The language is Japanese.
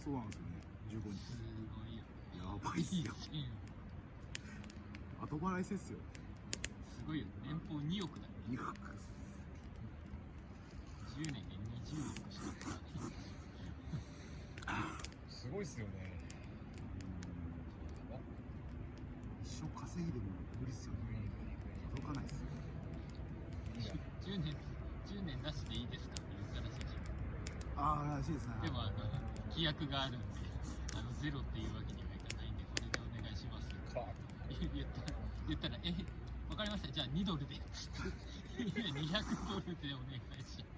そうなんですよね。15日。すごいよ。やばいっすよ。後払いせっすよ。すごいよ。年俸2億だ。2億。10年で20億したからね。すごいっすよね。一生稼ぎでも無理っすよね。届かないっすよ。10年なしでいいですかって言ったらしいじゃん。ああ、らしいですね。でも規約があるんで、ゼロっていうわけにはいかないんで、これでお願いしますって言ったら、わかりました、じゃあ2ドルで。いや、200ドルでお願いします。